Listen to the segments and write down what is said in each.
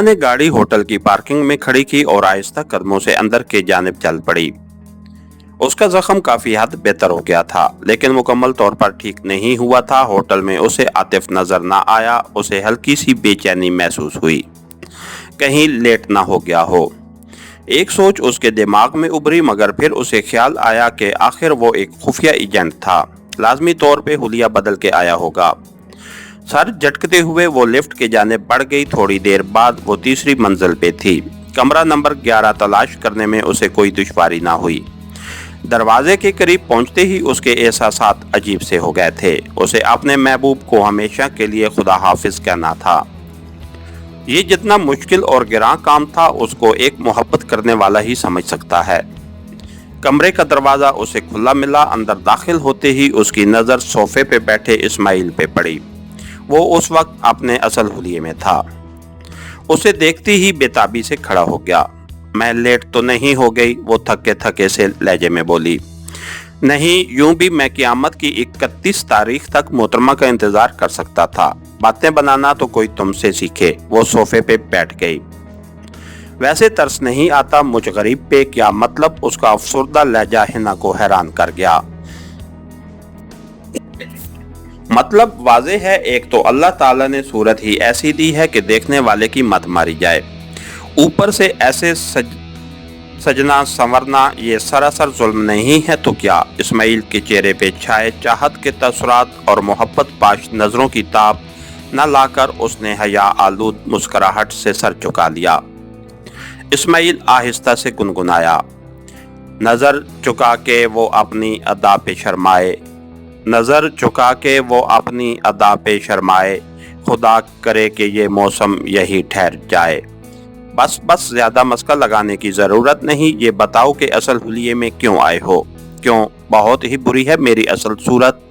ने गाड़ी होटल की पार्किंग में खड़ी की और आहिस्ता कदमों से अंदर की जानिब चल पड़ी। उसका जख्म काफी हद बेहतर हो गया था, लेकिन मुकम्मल तौर पर ठीक नहीं हुआ था। होटल में उसे आतिफ नजर न आया। उसे हल्की सी बेचैनी महसूस हुई, कहीं लेट ना हो गया हो। एक सोच उसके दिमाग में उभरी, मगर फिर उसे ख्याल आया कि आखिर वो एक खुफिया एजेंट था, लाजमी तौर पे हुलिया बदल के आया होगा। सर झटकते हुए वो लिफ्ट के जानिब बढ़ गई। थोड़ी देर बाद वो तीसरी मंजिल पे थी। कमरा नंबर 11 तलाश करने में उसे कोई दुश्वारी ना हुई। दरवाजे के करीब पहुंचते ही उसके एहसासात अजीब से हो गए थे। उसे अपने महबूब को हमेशा के लिए खुदा हाफिज कहना था। ये जितना मुश्किल और गिरां काम था, उसको एक मोहब्बत करने वाला ही समझ सकता है। कमरे का दरवाजा उसे खुला मिला। अंदर दाखिल होते ही उसकी नज़र सोफे पे बैठे इस्माइल पे पड़ी। वो उस वक्त अपने असल हुलिये में था। उसे देखते ही बेताबी से खड़ा हो गया। मैं लेट तो नहीं हो गई? वो थके थके से लहजे में बोली। नहीं, यूं भी मैं क़यामत की 31 तारीख तक मोहतरमा का इंतजार कर सकता था। बातें बनाना तो कोई तुमसे सीखे। वो सोफे पे बैठ गई। वैसे तरस नहीं आता मुझ गरीब पे? क्या मतलब? उसका अफसरदा लहजा हिना को हैरान कर गया। मतलब वाज़ेह है, एक तो अल्लाह ताला ने सूरत ही ऐसी दी है कि देखने वाले की मत मारी जाए, ऊपर से ऐसे सजना संवरना, ये सरासर जुल्म नहीं है तो क्या? इस्माइल के चेहरे पे छाए चाहत के तसरात और मोहब्बत पाश नजरों की ताब न लाकर उसने हया आलूद मुस्कुराहट से सर झुका लिया। इस्माइल आहिस्ता से गुनगुनाया, नजर झुका के वो अपनी अदा पे शर्माए, नजर झुका के वो अपनी अदा पे शर्माए, खुदा करे कि ये मौसम यही ठहर जाए। बस बस, ज्यादा मस्का लगाने की जरूरत नहीं। ये बताओ कि असल हुलिये में क्यों आए हो? क्यों? बहुत ही बुरी है मेरी असल सूरत?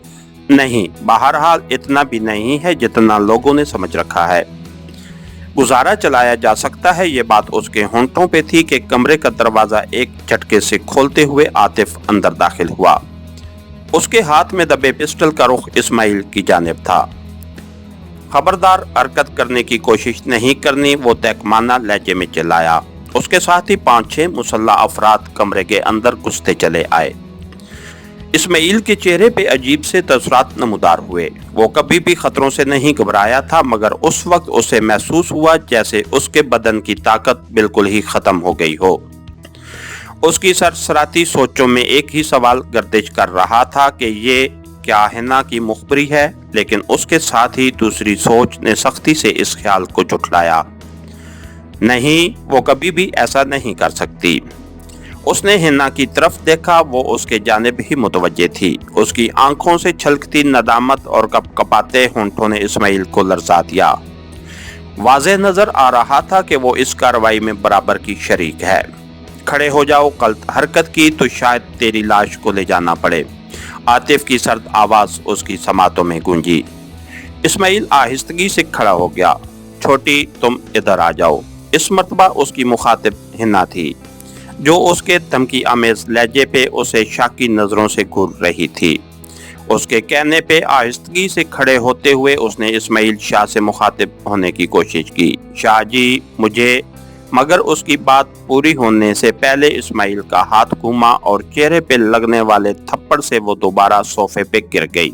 नहीं, बहरहाल इतना भी नहीं है जितना लोगों ने समझ रखा है। गुजारा चलाया जा सकता है। ये बात उसके होंठों पे थी कि कमरे का दरवाजा एक झटके से खोलते हुए आतिफ अंदर दाखिल हुआ। उसके हाथ में दबे पिस्टल का रुख इस्माइल की जानिब था। खबरदार हरकत करने की कोशिश नहीं करनी, वो तहकमाना लहजे में चिल्लाया। उसके साथ ही 5-6 मुसल्लह अफराद कमरे के अंदर घुसते चले आए। इस्माइल के चेहरे पे अजीब से तसरात नमूदार हुए। वो कभी भी खतरों से नहीं घबराया था, मगर उस वक्त उसे महसूस हुआ जैसे उसके बदन की ताकत बिल्कुल ही खत्म हो गई हो। उसकी सरसराती सोचों में एक ही सवाल गर्दिश कर रहा था कि ये क्या हिना की मुखबरी है? लेकिन उसके साथ ही दूसरी सोच ने सख्ती से इस ख्याल को झुठलाया। नहीं, वो कभी भी ऐसा नहीं कर सकती। उसने हिना की तरफ देखा। वो उसके जानिब ही मुतवज्जे थी। उसकी आंखों से छलकती नदामत और कपकपाते होंठों ने इस्माइल को लरजा दिया। वाज़ेह नजर आ रहा था कि वो इस कार्रवाई में बराबर की शरीक है। खड़े हो जाओ, गलत हरकत की तो शायद तेरी लाश को ले जाना पड़े। आतिफ की सर्द आवाज उसकी समातों में गूंजी। इस्माइल आहिस्तगी से खड़ा हो गया। छोटी, तुम इधर आ जाओ। इस मर्तबा उसकी मुखातिब हिना थी, जो उसके धमकी आमेज लहजे पे उसे शाकी नजरों से घूर रही थी। उसके कहने पे आहिस्तगी से खड़े होते हुए उसने इस्माइल शाह से मुखातिब होने की कोशिश की। शाह जी, मुझे। मगर उसकी बात पूरी होने से पहले इस्माइल का हाथ घूमा और चेहरे पे लगने वाले थप्पड़ से वो दोबारा सोफे पे गिर गई।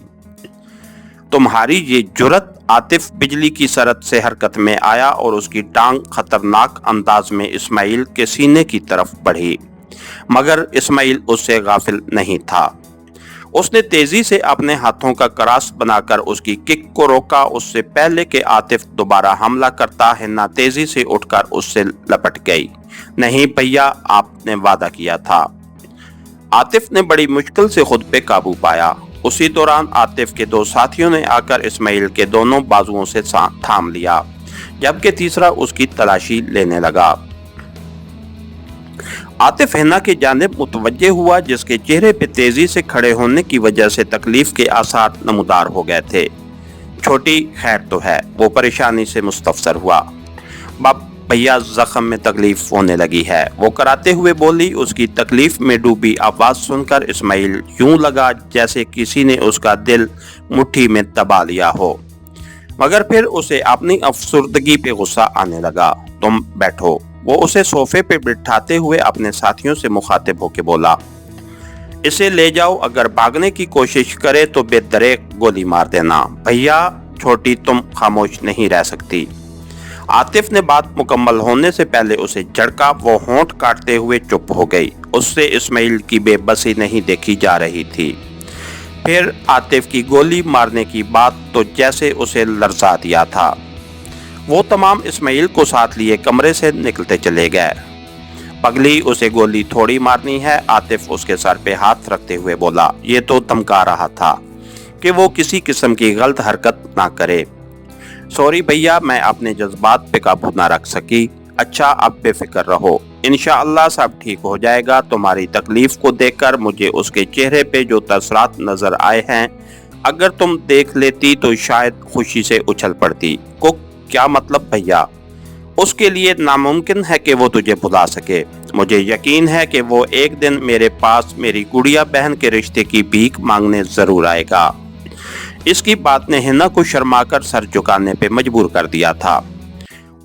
तुम्हारी ये जुर्रत? आतिफ बिजली की सरत से हरकत में आया और उसकी टांग खतरनाक अंदाज में इस्माइल के सीने की तरफ बढ़ी, मगर इस्माइल उससे गाफिल नहीं था। उसने तेजी से अपने हाथों का क्रास बनाकर उसकी किक को रोका। उससे पहले कि आतिफ दोबारा हमला करता, हिना तेजी से उठकर उससे लपट गई। नहीं भैया, आपने वादा किया था। आतिफ ने बड़ी मुश्किल से खुद पे काबू पाया। उसी दौरान आतिफ के 2 साथियों ने आकर इस्माइल के दोनों बाजुओं से थाम लिया, जबकि तीसरा उसकी तलाशी लेने लगा। आतिफ हिना की जानिब मुतवज्जे हुआ, जिसके चेहरे पे तेजी से खड़े होने की वजह से तकलीफ के आसार नमूदार हो गए थे। छोटी, खैर तो है? वो परेशानी से मुस्तफसर हुआ। बाप भैया, जख्म में तकलीफ होने लगी है, वो कराते हुए बोली। उसकी तकलीफ में डूबी आवाज सुनकर इस्माइल यूं लगा जैसे किसी ने उसका दिल मुट्ठी में दबा लिया हो। मगर फिर उसे अपनी अफसुर्दगी पे गुस्सा आने लगा। तुम बैठो। वो उसे सोफे पे बिठाते हुए अपने साथियों से मुखातिब होकर बोला, इसे ले जाओ, अगर भागने की कोशिश करे तो बेदरेक गोली मार देना। भैया छोटी, तुम खामोश नहीं रह सकती। आतिफ ने बात मुकम्मल होने से पहले उसे झड़का। वो होंठ काटते हुए चुप हो गई। उससे इस्माइल की बेबसी नहीं देखी जा रही थी। फिर आतिफ की गोली मारने की बात तो जैसे उसे लरसा दिया था। वो तमाम इस्माइल को साथ लिए कमरे से निकलते चले गए। पगली, उसे गोली थोड़ी मारनी है। आतिफ उसके सर पे हाथ रखते हुए बोला। ये तो धमका रहा था कि वो किसी किस्म की गलत हरकत ना करे। सॉरी भैया, मैं अपने जज्बात पे काबू ना रख सकी। अच्छा, अब बेफिक्र रहो, इंशाअल्लाह सब ठीक हो जाएगा। तुम्हारी तकलीफ को देखकर मुझे उसके चेहरे पे जो तसरात नजर आए हैं, अगर तुम देख लेती तो शायद खुशी से उछल पड़ती। को क्या मतलब भैया? उसके लिए नामुमकिन है कि वो तुझे भुला सके। मुझे यकीन है कि वो एक दिन मेरे पास मेरी गुड़िया बहन के रिश्ते की भीख मांगने जरूर आएगा। इसकी बात ने हिना को शर्माकर सर झुकाने पे मजबूर कर दिया था।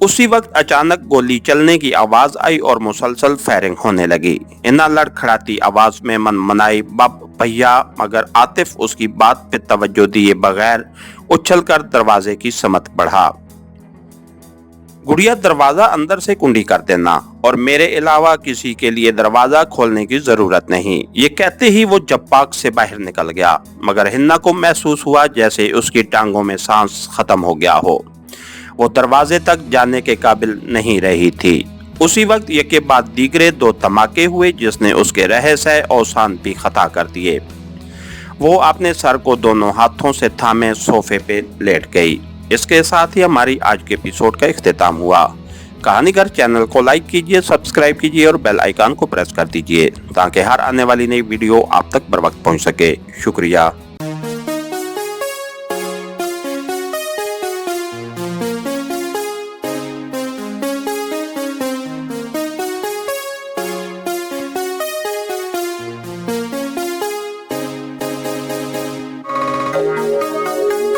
उसी वक्त अचानक गोली चलने की आवाज आई और मुसलसल फायरिंग होने लगी। हिना लड़खड़ाती आवाज में मनमनाई, बब भैया, मगर आतिफ उसकी बात पे तवज्जो दिए बगैर उछलकर दरवाजे की समत बढ़ा। गुड़िया, दरवाजा अंदर से कुंडी कर देना और मेरे अलावा किसी के लिए दरवाजा खोलने की जरूरत नहीं। ये कहते ही वो जप्पाक से बाहर निकल गया, मगर हिन्ना को महसूस हुआ जैसे उसकी टांगों में सांस खत्म हो गया हो। वो दरवाजे तक जाने के काबिल नहीं रही थी। उसी वक्त एक के बाद दीगरे दो धमाके हुए जिसने उसके रहस्य औसान भी खता कर दिए। वो अपने सर को दोनों हाथों से थामे सोफे पे लेट गई। इसके साथ ही हमारी आज के एपिसोड का इख्तिताम हुआ। कहानीगर चैनल को लाइक कीजिए, सब्सक्राइब कीजिए और बेल आइकन को प्रेस कर दीजिए ताकि हर आने वाली नई वीडियो आप तक बर वक्त पहुंच सके। शुक्रिया।